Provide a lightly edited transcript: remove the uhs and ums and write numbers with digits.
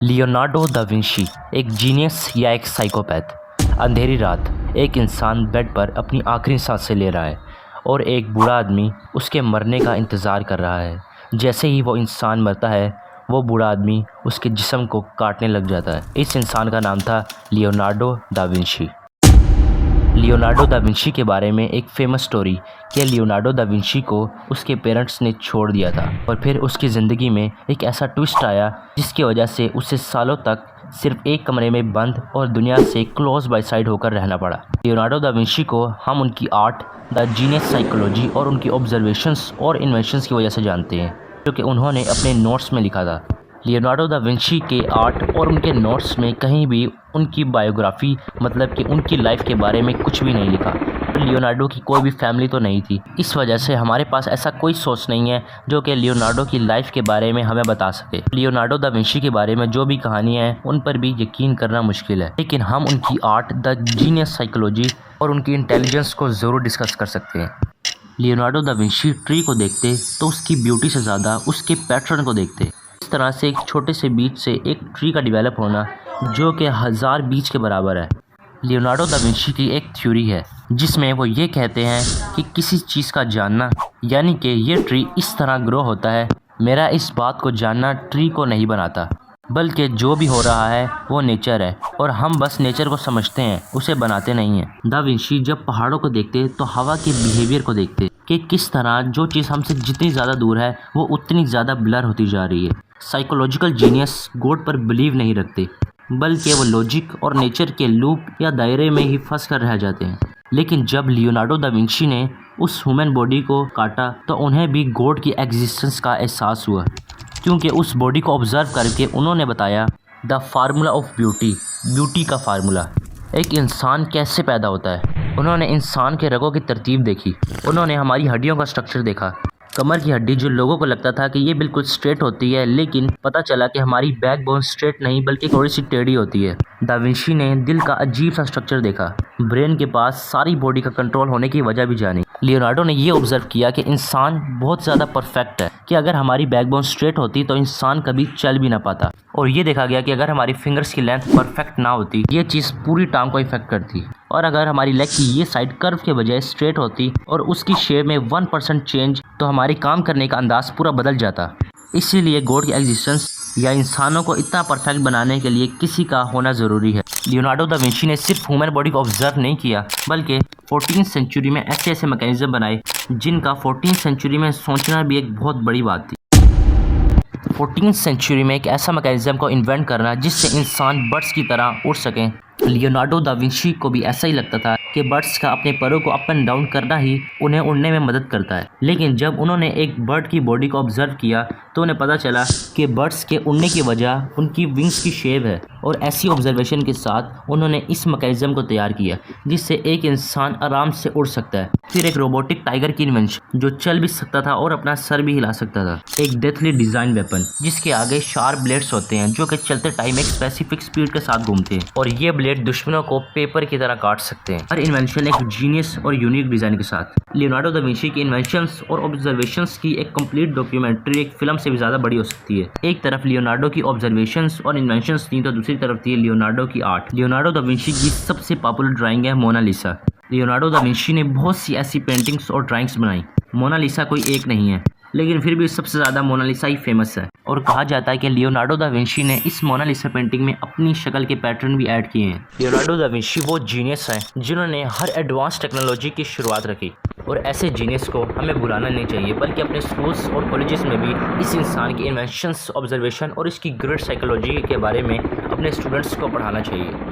Leonardo da Vinci एक genius या एक साइकोपैथ। अंधेरी रात एक इंसान बेड पर अपनी आखिरी सांसें ले रहा है और एक बूढ़ा आदमी उसके मरने का इंतज़ार कर रहा है। जैसे ही वो इंसान मरता है वो बूढ़ा आदमी उसके जिस्म को काटने लग जाता है। इस इंसान का नाम था Leonardo da Vinci. Leonardo da Vinci के बारे में एक फेमस स्टोरी कि लियोनार्डो दा विंची को उसके पेरेंट्स ने छोड़ दिया था और फिर उसकी ज़िंदगी में एक ऐसा ट्विस्ट आया जिसकी वजह से उसे सालों तक सिर्फ एक कमरे में बंद और दुनिया से क्लोज बाय साइड होकर रहना पड़ा। लियोनार्डो दा विंची को हम उनकी आर्ट, द जीनियस साइकोलॉजी और उनकी ऑब्जर्वेशंस और इन्वेंशंस की वजह से जानते हैं, जो कि उन्होंने अपने नोट्स में लिखा था। लियोनार्डो दा विंची के आर्ट और उनके नोट्स में कहीं भी उनकी बायोग्राफी मतलब कि उनकी लाइफ के बारे में कुछ भी नहीं लिखा। लियोनार्डो की कोई भी फैमिली तो नहीं थी, इस वजह से हमारे पास ऐसा कोई सोर्स नहीं है जो कि लियोनार्डो की लाइफ के बारे में हमें बता सके। लियोनार्डो दा विंची के बारे में जो भी कहानियाँ हैं उन पर भी यकीन करना मुश्किल है, लेकिन हम उनकी आर्ट, द जीनियस साइकोलॉजी और उनकी इंटेलिजेंस को ज़रूर डिस्कस कर सकते हैं। लियोनार्डो दा विंची ट्री को देखते तो उसकी ब्यूटी से ज़्यादा उसके पैटर्न को देखते। इस तरह से एक छोटे से बीज से एक ट्री का डेवलप होना जो कि 1000 बीज के बराबर है। लियोनार्डो दा विंची की एक थ्योरी है जिसमें वो ये कहते हैं कि किसी चीज़ का जानना यानी कि ये ट्री इस तरह ग्रो होता है, मेरा इस बात को जानना ट्री को नहीं बनाता, बल्कि जो भी हो रहा है वो नेचर है और हम बस नेचर को समझते हैं, उसे बनाते नहीं हैं। दा विंची जब पहाड़ों को देखते तो हवा के बिहेवियर को देखते कि किस तरह जो चीज़ हमसे जितनी ज़्यादा दूर है वो उतनी ज़्यादा ब्लर होती जा रही है। साइकोलॉजिकल जीनियस गॉड पर बिलीव नहीं रखते, बल्कि वो लॉजिक और नेचर के लूप या दायरे में ही फंस कर रह जाते हैं। लेकिन जब लियोनार्डो दा विंची ने उस ह्यूमन बॉडी को काटा तो उन्हें भी गॉड की एग्जिस्टेंस का एहसास हुआ, क्योंकि उस बॉडी को ऑब्जर्व करके उन्होंने बताया the formula of beauty, beauty का फार्मूला। एक इंसान कैसे पैदा होता है, उन्होंने इंसान के रगों की तरतीब देखी, उन्होंने हमारी हड्डियों का स्ट्रक्चर देखा। कमर की हड्डी जो लोगों को लगता था कि ये बिल्कुल स्ट्रेट होती है, लेकिन पता चला कि हमारी बैकबोन स्ट्रेट नहीं बल्कि थोड़ी सी टेढ़ी होती है। दा विंची ने दिल का अजीब सा स्ट्रक्चर देखा, ब्रेन के पास सारी बॉडी का कंट्रोल होने की वजह भी जानी। लियोनार्डो ने ये ऑब्जर्व किया कि इंसान बहुत ज़्यादा परफेक्ट है कि अगर हमारी बैकबोन स्ट्रेट होती तो इंसान कभी चल भी ना पाता, और ये देखा गया कि अगर हमारी फिंगर्स की लेंथ परफेक्ट ना होती ये चीज़ पूरी टांग को इफेक्ट करती, और अगर हमारी लेग की ये साइड कर्व के बजाय स्ट्रेट होती और उसकी शेप में 1% चेंज तो हमारी काम करने का अंदाज पूरा बदल जाता। इसीलिए गॉड की एग्जिस्टेंस या इंसानों को इतना परफेक्ट बनाने के लिए किसी का होना ज़रूरी है। लियोनार्डो दा विंची ने सिर्फ ह्यूमन बॉडी को ऑब्जर्व नहीं किया, बल्कि 14th सेंचुरी में ऐसे ऐसे मैकेनिज्म बनाए जिनका 14th सेंचुरी में सोचना भी एक बहुत बड़ी बात थी। 14th सेंचुरी में एक ऐसा मैकेनिज्म को इन्वेंट करना जिससे इंसान बर्ड्स की तरह उड़ सकें। लियोनार्डो दा विंची को भी ऐसा ही लगता था कि बर्ड्स का अपने परों को अप एंड डाउन करना ही उन्हें उड़ने में मदद करता है, लेकिन जब उन्होंने एक बर्ड की बॉडी को ऑब्जर्व किया तो उन्हें पता चला कि बर्ड्स के उड़ने की वजह उनकी विंग्स की शेप है, और ऐसी ऑब्जर्वेशन के साथ उन्होंने इस मैकेनिज्म को तैयार किया जिससे एक इंसान आराम से उड़ सकता है। फिर एक रोबोटिक टाइगर की इन्वेंशन जो चल भी सकता था और अपना सर भी हिला सकता था। एक डेथली डिजाइन वेपन जिसके आगे शार्प ब्लेड्स होते हैं जो कि चलते टाइम एक स्पेसिफिक स्पीड के साथ घूमते हैं, और ये ब्लेड दुश्मनों को पेपर की तरह काट सकते हैं। हर इन्वेंशन एक जीनियस और यूनिक डिजाइन के साथ। लियोनार्डो दा विंची की इन्वेंशंस और ऑब्जर्वेशंस की एक कंप्लीट डॉक्यूमेंट्री एक फिल्म से भी ज़्यादा बड़ी हो सकती है। एक तरफ लियोनार्डो की ऑब्जर्वेशंस और इन्वेंशंस थी तो दूसरी तरफ थी लियोनार्डो की आर्ट। लियोनार्डो दा विंची की सबसे पॉपुलर ड्राइंग है मोनालिसा। लियोनार्डो दा विंची ने बहुत सी ऐसी पेंटिंग्स और ड्राइंग्स बनाई, मोनालिसा कोई एक नहीं है, लेकिन फिर भी सबसे ज़्यादा मोनालिसा ही फेमस है। और कहा जाता है कि लियोनार्डो दा विंची ने इस मोनालिसा पेंटिंग में अपनी शक्ल के पैटर्न भी ऐड किए हैं। लियोनार्डो दा विंची वो जीनियस हैं जिन्होंने हर एडवांस टेक्नोलॉजी की शुरुआत रखी, और ऐसे जीनियस को हमें भुलाना नहीं चाहिए, बल्कि अपने स्कूल्स और कॉलेजेस में भी इस इंसान की इन्वेंशंस, ऑब्जर्वेशन और इसकी ग्रेट साइकोलॉजी के बारे में अपने स्टूडेंट्स को पढ़ाना चाहिए।